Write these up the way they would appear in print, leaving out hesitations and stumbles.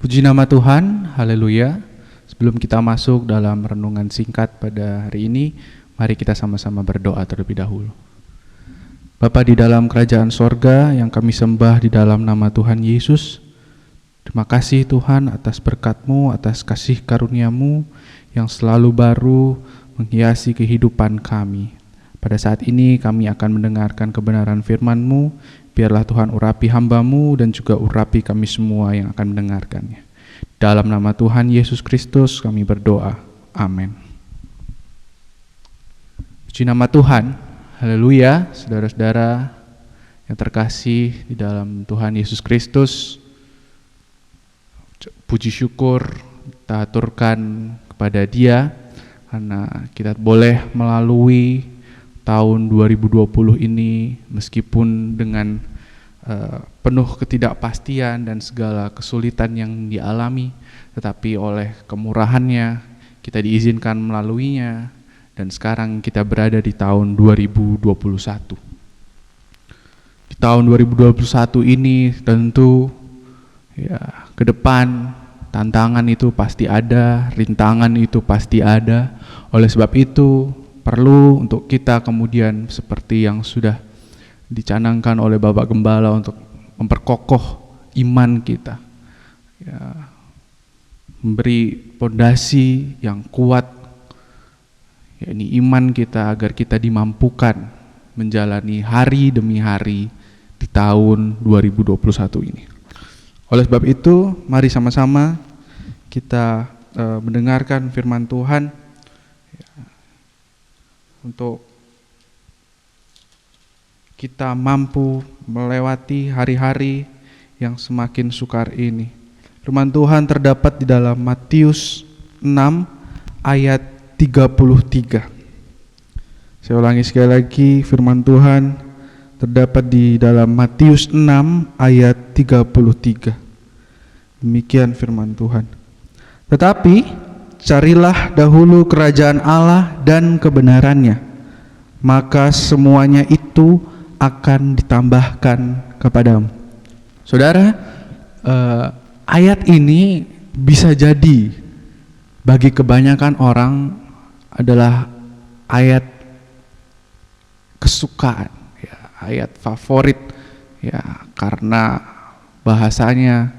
Puji nama Tuhan, haleluya. Sebelum kita masuk dalam renungan singkat pada hari ini, mari kita sama-sama berdoa terlebih dahulu. Bapa di dalam kerajaan sorga yang kami sembah di dalam nama Tuhan Yesus, terima kasih Tuhan atas berkat-Mu, atas kasih karunia-Mu yang selalu baru menghiasi kehidupan kami. Pada saat ini kami akan mendengarkan kebenaran firman-Mu. Biarlah Tuhan urapi hamba-Mu dan juga urapi kami semua yang akan mendengarkannya. Dalam nama Tuhan Yesus Kristus kami berdoa. Amin. Puji nama Tuhan. Haleluya, saudara-saudara yang terkasih di dalam Tuhan Yesus Kristus. Puji syukur kita aturkan kepada Dia karena kita boleh melalui tahun 2020 ini meskipun dengan penuh ketidakpastian dan segala kesulitan yang dialami, tetapi oleh kemurahan-Nya kita diizinkan melaluinya dan sekarang kita berada di tahun 2021. Di tahun 2021 ini tentu ya ke depan tantangan itu pasti ada, rintangan itu pasti ada. Oleh sebab itu perlu untuk kita kemudian seperti yang sudah dicanangkan oleh Bapak Gembala untuk memperkokoh iman kita, ya, memberi pondasi yang kuat, yakni iman kita agar kita dimampukan menjalani hari demi hari di tahun 2021 ini. Oleh sebab itu, mari sama-sama kita mendengarkan firman Tuhan ya, untuk kita mampu melewati hari-hari yang semakin sukar ini. Firman Tuhan terdapat di dalam Matius 6 ayat 33. Saya ulangi sekali lagi, firman Tuhan terdapat di dalam Matius 6 ayat 33. Demikian firman Tuhan. Tetapi carilah dahulu kerajaan Allah dan kebenarannya, maka semuanya itu akan ditambahkan kepadamu. Saudara, ayat ini bisa jadi bagi kebanyakan orang adalah ayat kesukaan, ya, ayat favorit, ya, karena bahasanya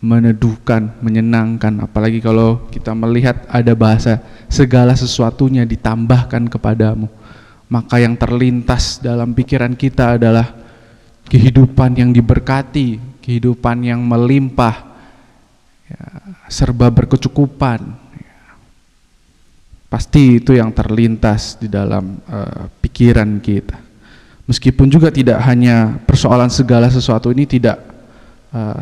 meneduhkan, menyenangkan. Apalagi kalau kita melihat ada bahasa segala sesuatunya ditambahkan kepadamu. Maka yang terlintas dalam pikiran kita adalah kehidupan yang diberkati, kehidupan yang melimpah, ya, serba berkecukupan. Ya. Pasti itu yang terlintas di dalam pikiran kita. Meskipun juga tidak hanya persoalan segala sesuatu ini tidak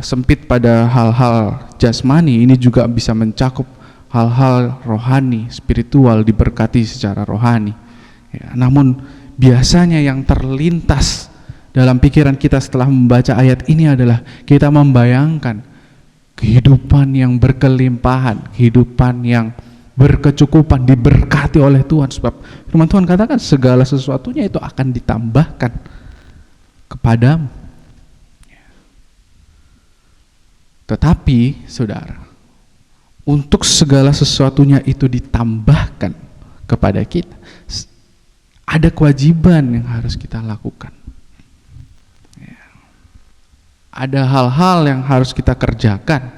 sempit pada hal-hal jasmani, ini juga bisa mencakup hal-hal rohani, spiritual, diberkati secara rohani. Ya, namun biasanya yang terlintas dalam pikiran kita setelah membaca ayat ini adalah kita membayangkan kehidupan yang berkelimpahan, kehidupan yang berkecukupan, diberkati oleh Tuhan. Sebab firman Tuhan katakan segala sesuatunya itu akan ditambahkan kepadamu. Tetapi saudara, untuk segala sesuatunya itu ditambahkan kepada kita, ada kewajiban yang harus kita lakukan. Ya. Ada hal-hal yang harus kita kerjakan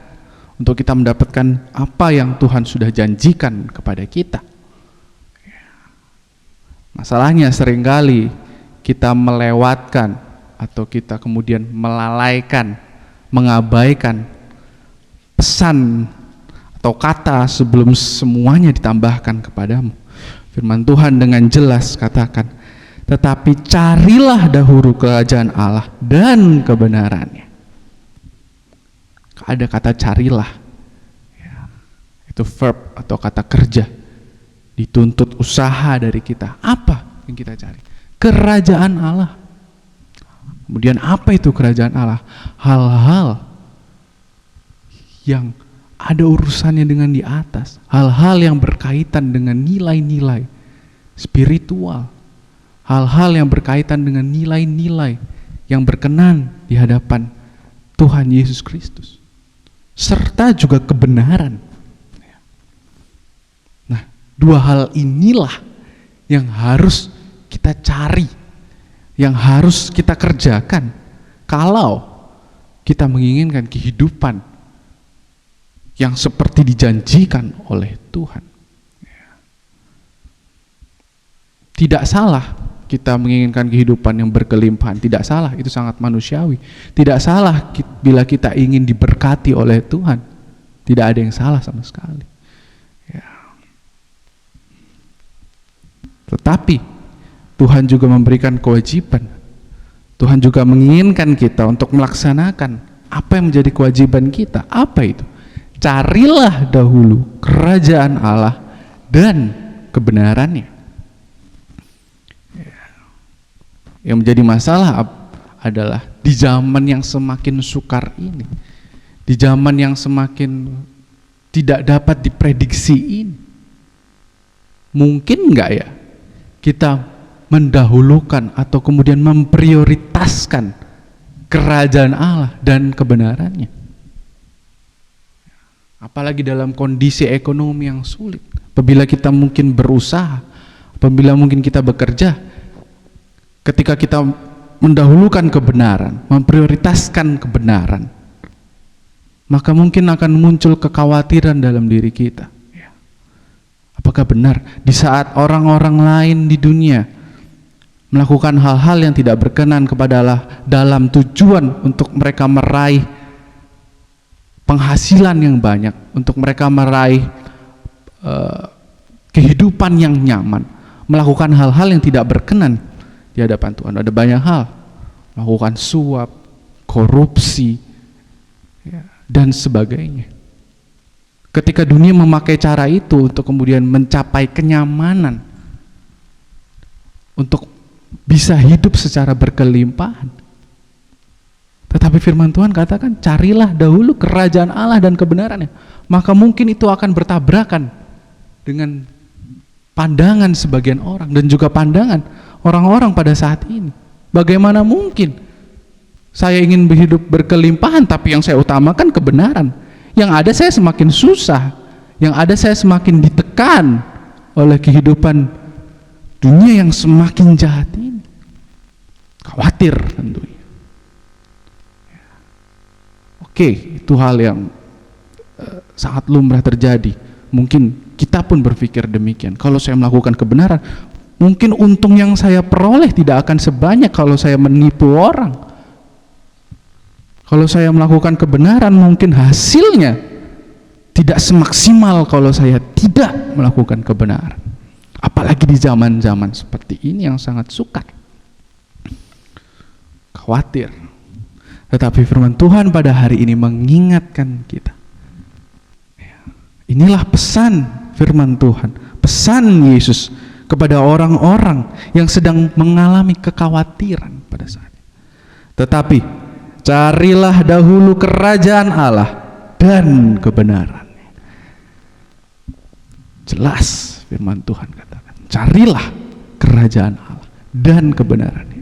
untuk kita mendapatkan apa yang Tuhan sudah janjikan kepada kita. Ya. Masalahnya seringkali kita melewatkan atau kita kemudian melalaikan, mengabaikan pesan atau kata sebelum semuanya ditambahkan kepadamu. Firman Tuhan dengan jelas katakan, tetapi carilah dahulu kerajaan Allah dan kebenarannya. Ada kata carilah, ya, itu verb atau kata kerja, dituntut usaha dari kita. Apa yang kita cari? Kerajaan Allah. Kemudian apa itu kerajaan Allah? Hal-hal yang ada urusannya dengan di atas, hal-hal yang berkaitan dengan nilai-nilai spiritual, hal-hal yang berkaitan dengan nilai-nilai yang berkenan di hadapan Tuhan Yesus Kristus. serta juga kebenaran. Nah, dua hal inilah yang harus kita cari, yang harus kita kerjakan kalau kita menginginkan kehidupan yang seperti dijanjikan oleh Tuhan. Tidak salah kita menginginkan kehidupan yang berkelimpahan, tidak salah, itu sangat manusiawi. Tidak salah bila kita ingin diberkati oleh Tuhan, tidak ada yang salah sama sekali. Ya. Tetapi Tuhan juga memberikan kewajiban. Tuhan juga menginginkan kita untuk melaksanakan apa yang menjadi kewajiban kita. Apa itu? Carilah dahulu kerajaan Allah dan kebenarannya. Yang menjadi masalah adalah di zaman yang semakin sukar ini, di zaman yang semakin tidak dapat diprediksi ini, mungkin enggak ya kita mendahulukan atau kemudian memprioritaskan kerajaan Allah dan kebenarannya? Apalagi dalam kondisi ekonomi yang sulit, apabila kita mungkin berusaha, apabila mungkin kita bekerja, ketika kita mendahulukan kebenaran, memprioritaskan kebenaran, maka mungkin akan muncul kekhawatiran dalam diri kita. Apakah benar di saat orang-orang lain di dunia melakukan hal-hal yang tidak berkenan kepada Allah dalam tujuan untuk mereka meraih penghasilan yang banyak, untuk mereka meraih kehidupan yang nyaman, melakukan hal-hal yang tidak berkenan di hadapan Tuhan? Ada banyak hal, melakukan suap, korupsi, dan sebagainya. Ketika dunia memakai cara itu untuk kemudian mencapai kenyamanan, untuk bisa hidup secara berkelimpahan, tetapi firman Tuhan katakan, carilah dahulu kerajaan Allah dan kebenarannya. Maka mungkin itu akan bertabrakan dengan pandangan sebagian orang dan juga pandangan orang-orang pada saat ini. Bagaimana mungkin saya ingin hidup berkelimpahan tapi yang saya utamakan kebenaran? Yang ada saya semakin susah, yang ada saya semakin ditekan oleh kehidupan dunia yang semakin jahat ini. Khawatir tentunya. Oke, itu hal yang sangat lumrah terjadi. Mungkin kita pun berpikir demikian. Kalau saya melakukan kebenaran, mungkin untung yang saya peroleh tidak akan sebanyak kalau saya menipu orang. Kalau saya melakukan kebenaran, mungkin hasilnya tidak semaksimal kalau saya tidak melakukan kebenaran. Apalagi di zaman-zaman seperti ini yang sangat sukar. Khawatir. Tetapi firman Tuhan pada hari ini mengingatkan kita. Inilah pesan firman Tuhan, pesan Yesus kepada orang-orang yang sedang mengalami kekhawatiran pada saat ini. Tetapi carilah dahulu kerajaan Allah dan kebenarannya. Jelas firman Tuhan katakan, carilah kerajaan Allah dan kebenarannya.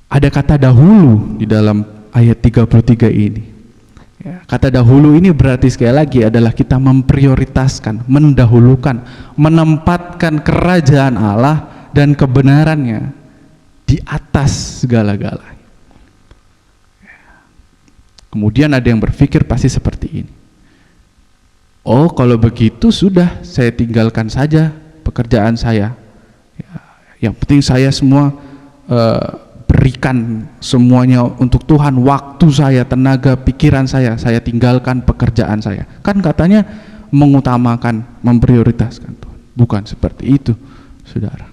Ada kata dahulu di dalam ayat 33 ini. Kata dahulu ini berarti sekali lagi adalah kita memprioritaskan, mendahulukan, menempatkan kerajaan Allah dan kebenarannya di atas segala-galanya. Kemudian ada yang berpikir pasti seperti ini. Oh, kalau begitu sudah, saya tinggalkan saja pekerjaan saya. Yang penting saya semua berikan semuanya untuk Tuhan, waktu saya, tenaga, pikiran saya tinggalkan pekerjaan saya. Kan katanya mengutamakan, memprioritaskan Tuhan. Bukan seperti itu, saudara.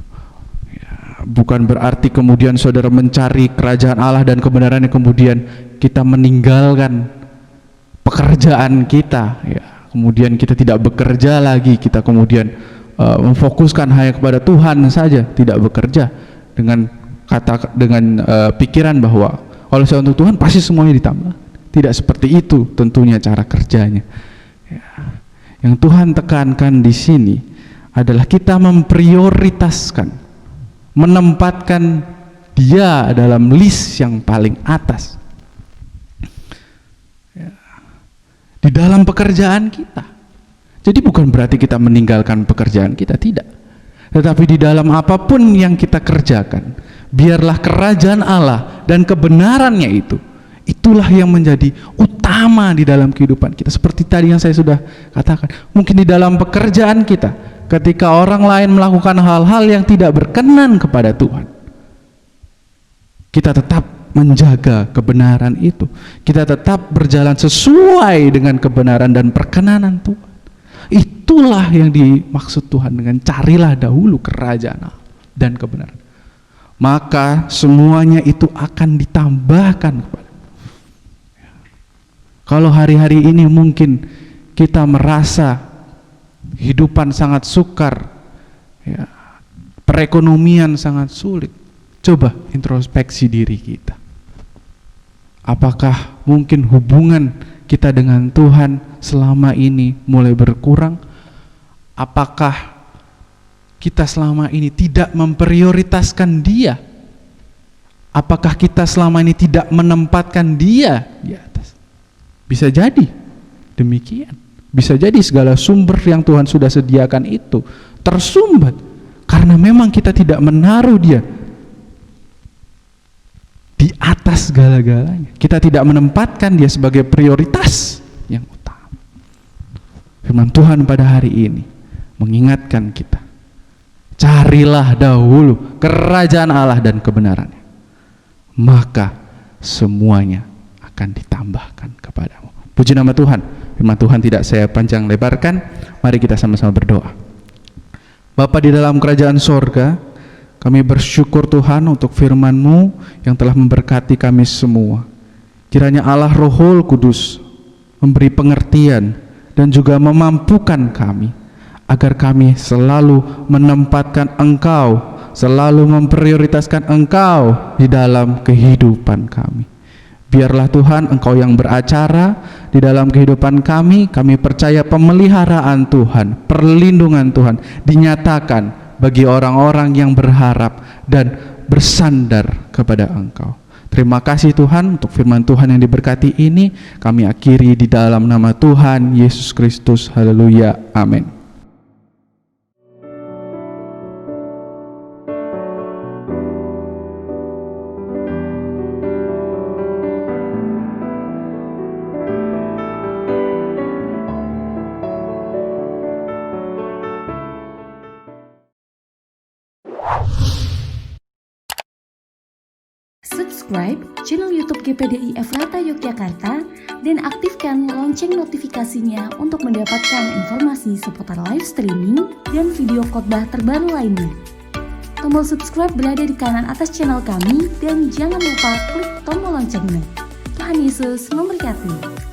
Ya, bukan berarti kemudian saudara mencari kerajaan Allah dan kebenarannya, kemudian kita meninggalkan pekerjaan kita. Ya, kemudian kita tidak bekerja lagi, kita kemudian memfokuskan hanya kepada Tuhan saja, tidak bekerja dengan pikiran bahwa kalau saya untuk Tuhan pasti semuanya ditambah. Tidak seperti itu tentunya cara kerjanya. Ya. Yang Tuhan tekankan di sini adalah kita memprioritaskan, menempatkan Dia dalam list yang paling atas. di dalam pekerjaan kita. Jadi bukan berarti kita meninggalkan pekerjaan kita, tidak. Tetapi di dalam apapun yang kita kerjakan, biarlah kerajaan Allah dan kebenarannya itulah yang menjadi utama di dalam kehidupan kita. Seperti tadi yang saya sudah katakan, mungkin di dalam pekerjaan kita, ketika orang lain melakukan hal-hal yang tidak berkenan kepada Tuhan, kita tetap menjaga kebenaran itu. Kita tetap berjalan sesuai dengan kebenaran dan perkenanan Tuhan. Itulah yang dimaksud Tuhan dengan carilah dahulu kerajaan Allah dan kebenaran. Maka semuanya itu akan ditambahkan kepada. Kalau hari-hari ini mungkin kita merasa kehidupan sangat sukar, ya, perekonomian sangat sulit, coba introspeksi diri kita. Apakah mungkin hubungan kita dengan Tuhan selama ini mulai berkurang? Apakah kita selama ini tidak memprioritaskan Dia? Apakah kita selama ini tidak menempatkan Dia di atas? Bisa jadi demikian. Bisa jadi segala sumber yang Tuhan sudah sediakan itu tersumbat karena memang kita tidak menaruh Dia di atas segala-galanya. Kita tidak menempatkan Dia sebagai prioritas yang utama. Firman Tuhan pada hari ini mengingatkan kita, carilah dahulu kerajaan Allah dan kebenarannya, maka semuanya akan ditambahkan kepadamu. Puji nama Tuhan. Firman Tuhan tidak saya panjang lebarkan. Mari kita sama-sama berdoa. Bapa di dalam kerajaan sorga, kami bersyukur Tuhan untuk firman-Mu yang telah memberkati kami semua. Kiranya Allah Rohul Kudus memberi pengertian dan juga memampukan kami agar kami selalu menempatkan Engkau, selalu memprioritaskan Engkau di dalam kehidupan kami. Biarlah Tuhan Engkau yang beracara di dalam kehidupan kami. Kami percaya pemeliharaan Tuhan, perlindungan Tuhan dinyatakan bagi orang-orang yang berharap dan bersandar kepada Engkau. Terima kasih Tuhan untuk firman Tuhan yang diberkati ini. Kami akhiri di dalam nama Tuhan Yesus Kristus. Haleluya. Amin. Subscribe channel YouTube GPDI Efrata Yogyakarta dan aktifkan lonceng notifikasinya untuk mendapatkan informasi seputar live streaming dan video khotbah terbaru lainnya. Tombol subscribe berada di kanan atas channel kami dan jangan lupa klik tombol loncengnya. Tuhan Yesus memberkati.